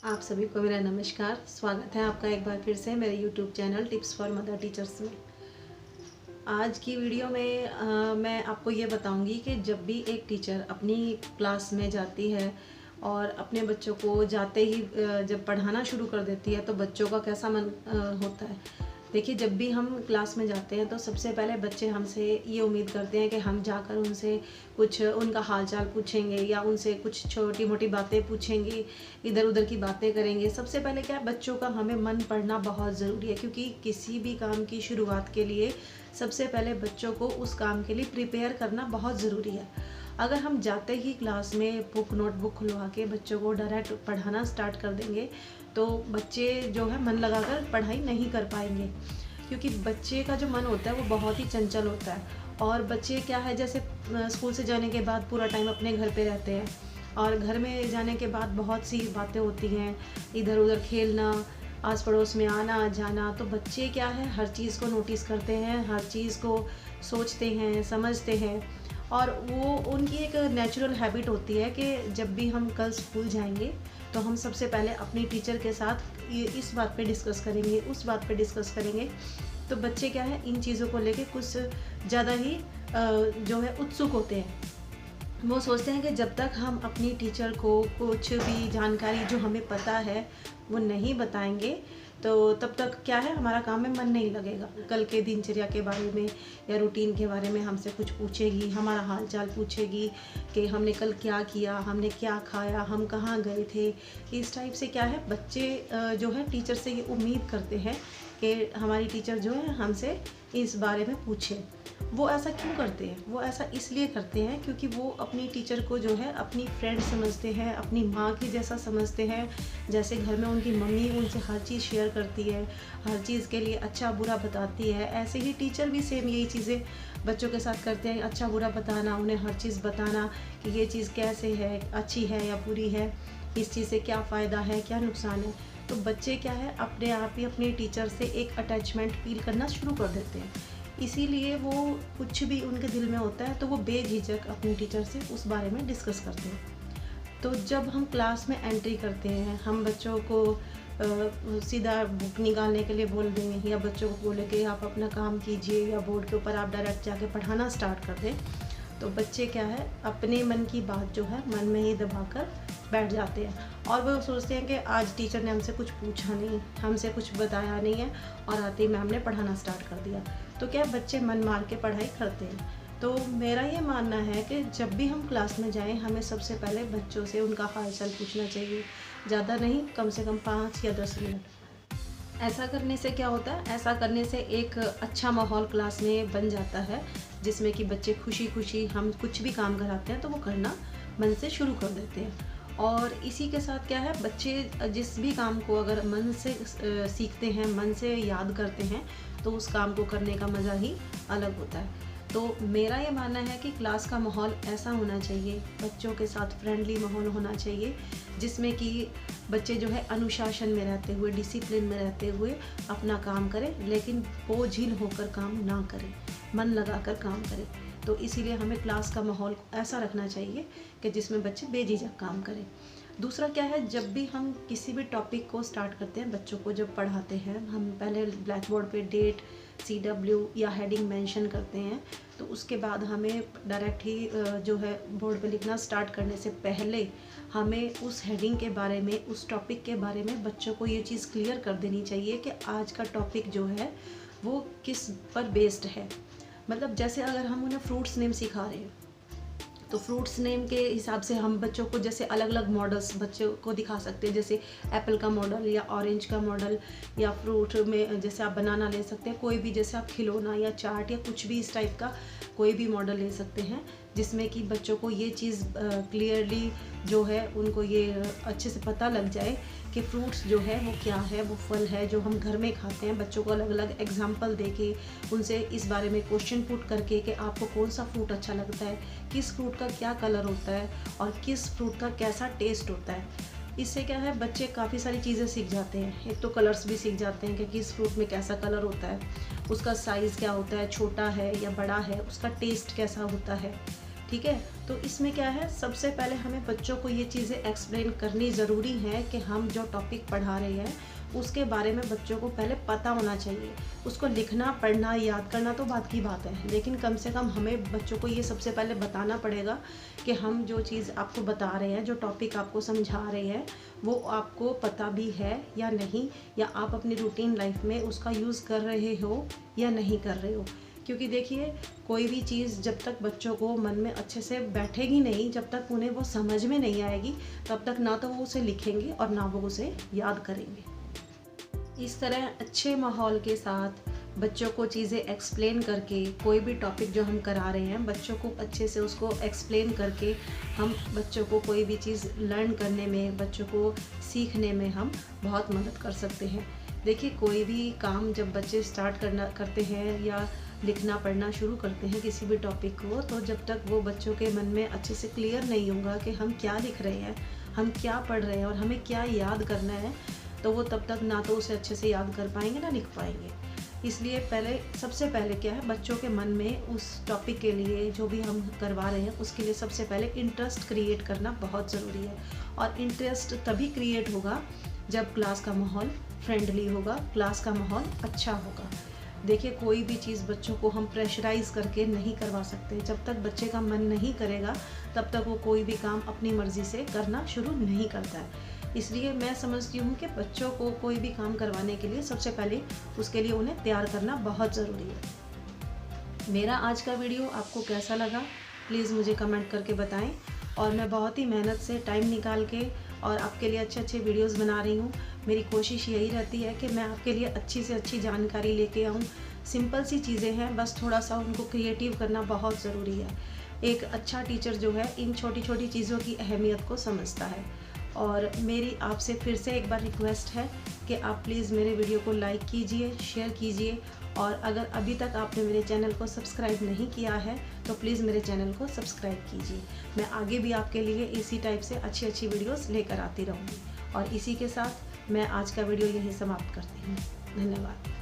आप सभी को मेरा नमस्कार। स्वागत है आपका एक बार फिर से मेरे YouTube channel tips for mother teachers में। आज की वीडियो में मैं आपको ये बताऊंगी कि जब भी एक टीचर अपनी क्लास में जाती है और अपने बच्चों को जाते ही जब पढ़ाना शुरू कर देती है तो बच्चों का कैसा मन होता है। देखिए, जब भी हम क्लास में जाते हैं तो सबसे पहले बच्चे हमसे ये उम्मीद करते हैं कि हम जाकर उनसे कुछ उनका हालचाल पूछेंगे या उनसे कुछ छोटी मोटी बातें पूछेंगे, इधर उधर की बातें करेंगे। सबसे पहले क्या है, बच्चों का हमें मन पढ़ना बहुत ज़रूरी है, क्योंकि किसी भी काम की शुरुआत के लिए सबसे पहले बच्चों को उस काम के लिए प्रिपेयर करना बहुत ज़रूरी है। अगर हम जाते ही क्लास में बुक नोटबुक खुलवा के बच्चों को डायरेक्ट पढ़ाना स्टार्ट कर देंगे तो बच्चे जो है मन लगाकर पढ़ाई नहीं कर पाएंगे, क्योंकि बच्चे का जो मन होता है वो बहुत ही चंचल होता है। और बच्चे क्या है, जैसे स्कूल से जाने के बाद पूरा टाइम अपने घर पे रहते हैं और घर में जाने के बाद बहुत सी बातें होती हैं, इधर उधर खेलना, आस पड़ोस में आना जाना। तो बच्चे क्या है, हर चीज़ को नोटिस करते हैं, हर चीज़ को सोचते हैं, समझते हैं। और वो उनकी एक नेचुरल हैबिट होती है कि जब भी हम कल स्कूल जाएंगे तो हम सबसे पहले अपनी टीचर के साथ इस बात पे डिस्कस करेंगे, उस बात पे डिस्कस करेंगे। तो बच्चे क्या है, इन चीज़ों को लेके कुछ ज़्यादा ही जो है उत्सुक होते हैं। वो सोचते हैं कि जब तक हम अपनी टीचर को कुछ भी जानकारी जो हमें पता है वो नहीं बताएंगे तो तब तक क्या है, हमारा काम में मन नहीं लगेगा। कल के दिनचर्या के बारे में या रूटीन के बारे में हमसे कुछ पूछेगी, हमारा हाल चाल पूछेगी कि हमने कल क्या किया, हमने क्या खाया, हम कहाँ गए थे। इस टाइप से क्या है, बच्चे जो है टीचर से ये उम्मीद करते हैं कि हमारी टीचर जो है हमसे इस बारे में पूछे। वो ऐसा क्यों करते हैं? वो ऐसा इसलिए करते हैं क्योंकि वो अपनी टीचर को जो है अपनी फ्रेंड समझते हैं, अपनी माँ की जैसा समझते हैं। जैसे घर में उनकी मम्मी उनसे हर चीज़ शेयर करती है, हर चीज़ के लिए अच्छा बुरा बताती है, ऐसे ही टीचर भी सेम यही चीज़ें बच्चों के साथ करते हैं। अच्छा बुरा बताना, उन्हें हर चीज़ बताना कि ये चीज़ कैसे है, अच्छी है या बुरी है, इस चीज़ से क्या फ़ायदा है, क्या नुकसान है। तो बच्चे क्या है, अपने आप ही अपने टीचर से एक अटैचमेंट फील करना शुरू कर देते हैं। इसीलिए वो कुछ भी उनके दिल में होता है तो वो बेझिझक अपने टीचर से उस बारे में डिस्कस करते हैं। तो जब हम क्लास में एंट्री करते हैं, हम बच्चों को सीधा बुक निकालने के लिए बोल दें या बच्चों को बोले कि आप अपना काम कीजिए या बोर्ड के ऊपर आप डायरेक्ट जाके पढ़ाना स्टार्ट कर दें, तो बच्चे क्या है, अपने मन की बात जो है मन में ही दबाकर बैठ जाते हैं और वो सोचते हैं कि आज टीचर ने हमसे कुछ पूछा नहीं, हमसे कुछ बताया नहीं है और आते ही मैम ने पढ़ाना स्टार्ट कर दिया। तो क्या बच्चे मन मार के पढ़ाई करते हैं। तो मेरा ये मानना है कि जब भी हम क्लास में जाएं, हमें सबसे पहले बच्चों से उनका हाल चाल पूछना चाहिए। ज़्यादा नहीं, कम से कम 5 या 10 मिनट। ऐसा करने से क्या होता है, ऐसा करने से एक अच्छा माहौल क्लास में बन जाता है, जिसमें कि बच्चे खुशी खुशी हम कुछ भी काम कराते हैं तो वो करना मन से शुरू कर देते हैं। और इसी के साथ क्या है, बच्चे जिस भी काम को अगर मन से सीखते हैं, मन से याद करते हैं, तो उस काम को करने का मज़ा ही अलग होता है। तो मेरा ये मानना है कि क्लास का माहौल ऐसा होना चाहिए, बच्चों के साथ फ्रेंडली माहौल होना चाहिए, जिसमें कि बच्चे जो है अनुशासन में रहते हुए, डिसिप्लिन में रहते हुए अपना काम करें, लेकिन बोझिल होकर काम ना करें, मन लगाकर काम करें। तो इसीलिए हमें क्लास का माहौल ऐसा रखना चाहिए कि जिसमें बच्चे बेझिझक काम करें। दूसरा क्या है, जब भी हम किसी भी टॉपिक को स्टार्ट करते हैं, बच्चों को जब पढ़ाते हैं, हम पहले ब्लैक बोर्ड पे डेट, CW या हेडिंग मेंशन करते हैं। तो उसके बाद हमें डायरेक्ट ही जो है बोर्ड पे लिखना स्टार्ट करने से पहले हमें उस हेडिंग के बारे में, उस टॉपिक के बारे में बच्चों को ये चीज़ क्लियर कर देनी चाहिए कि आज का टॉपिक जो है वो किस पर बेस्ड है। मतलब जैसे अगर हम उन्हें फ्रूट्स नेम सिखा रहे हैं तो फ्रूट्स नेम के हिसाब से हम बच्चों को जैसे अलग अलग मॉडल्स बच्चों को दिखा सकते हैं, जैसे एप्पल का मॉडल या ऑरेंज का मॉडल, या फ्रूट में जैसे आप बनाना ले सकते हैं, कोई भी जैसे आप खिलौना या चाट या कुछ भी इस टाइप का कोई भी मॉडल ले सकते हैं, जिसमें कि बच्चों को ये चीज़ क्लियरली जो है उनको ये अच्छे से पता लग जाए कि फ्रूट्स जो है वो क्या है, वो फल है जो हम घर में खाते हैं। बच्चों को अलग अलग एग्जाम्पल दे के उनसे इस बारे में क्वेश्चन पुट करके कि आपको कौन सा फ्रूट अच्छा लगता है, किस फ्रूट का क्या कलर होता है और किस फ्रूट का कैसा टेस्ट होता है। इससे क्या है, बच्चे काफ़ी सारी चीज़ें सीख जाते हैं। एक तो कलर्स भी सीख जाते हैं कि किस फ्रूट में कैसा कलर होता है, उसका साइज़ क्या होता है, छोटा है या बड़ा है, उसका टेस्ट कैसा होता है, ठीक है। तो इसमें क्या है, सबसे पहले हमें बच्चों को ये चीज़ें एक्सप्लेन करनी ज़रूरी है कि हम जो टॉपिक पढ़ा रहे हैं उसके बारे में बच्चों को पहले पता होना चाहिए। उसको लिखना, पढ़ना, याद करना तो बात की बात है, लेकिन कम से कम हमें बच्चों को ये सबसे पहले बताना पड़ेगा कि हम जो चीज़ आपको बता रहे हैं, जो टॉपिक आपको समझा रहे हैं, वो आपको पता भी है या नहीं, या आप अपनी रूटीन लाइफ में उसका यूज़ कर रहे हो या नहीं कर रहे हो। क्योंकि देखिए, कोई भी चीज़ जब तक बच्चों को मन में अच्छे से बैठेगी नहीं, जब तक उन्हें वो समझ में नहीं आएगी, तब तक ना तो वो उसे लिखेंगे और ना वो उसे याद करेंगे। इस तरह अच्छे माहौल के साथ बच्चों को चीज़ें एक्सप्लेन करके, कोई भी टॉपिक जो हम करा रहे हैं बच्चों को अच्छे से उसको एक्सप्लेन करके, हम बच्चों को कोई भी चीज़ लर्न करने में, बच्चों को सीखने में हम बहुत मदद कर सकते हैं। देखिए, कोई भी काम जब बच्चे स्टार्ट करते हैं या लिखना पढ़ना शुरू करते हैं किसी भी टॉपिक को, तो जब तक वो बच्चों के मन में अच्छे से क्लियर नहीं होगा कि हम क्या लिख रहे हैं, हम क्या पढ़ रहे हैं और हमें क्या याद करना है, तो वो तब तक ना तो उसे अच्छे से याद कर पाएंगे ना लिख पाएंगे। इसलिए सबसे पहले क्या है, बच्चों के मन में उस टॉपिक के लिए जो भी हम करवा रहे हैं उसके लिए सबसे पहले इंटरेस्ट क्रिएट करना बहुत ज़रूरी है। और इंटरेस्ट तभी क्रिएट होगा जब क्लास का माहौल फ्रेंडली होगा, क्लास का माहौल अच्छा होगा। देखिए, कोई भी चीज़ बच्चों को हम प्रेशराइज़ करके नहीं करवा सकते। जब तक बच्चे का मन नहीं करेगा तब तक वो कोई भी काम अपनी मर्ज़ी से करना शुरू नहीं करता है। इसलिए मैं समझती हूँ कि बच्चों को कोई भी काम करवाने के लिए सबसे पहले उसके लिए उन्हें तैयार करना बहुत ज़रूरी है। मेरा आज का वीडियो आपको कैसा लगा, प्लीज़ मुझे कमेंट करके बताएं। और मैं बहुत ही मेहनत से टाइम निकाल के और आपके लिए अच्छे अच्छे वीडियोस बना रही हूँ। मेरी कोशिश यही रहती है कि मैं आपके लिए अच्छी से अच्छी जानकारी लेके आऊँ। सिंपल सी चीज़ें हैं, बस थोड़ा सा उनको क्रिएटिव करना बहुत ज़रूरी है। एक अच्छा टीचर जो है इन छोटी छोटी चीज़ों की अहमियत को समझता है। और मेरी आपसे फिर से एक बार रिक्वेस्ट है कि आप प्लीज़ मेरे वीडियो को लाइक कीजिए, शेयर कीजिए, और अगर अभी तक आपने मेरे चैनल को सब्सक्राइब नहीं किया है तो प्लीज़ मेरे चैनल को सब्सक्राइब कीजिए। मैं आगे भी आपके लिए इसी टाइप से अच्छी अच्छी वीडियोस लेकर आती रहूँगी। और इसी के साथ मैं आज का वीडियो यहीं समाप्त करती हूँ। धन्यवाद।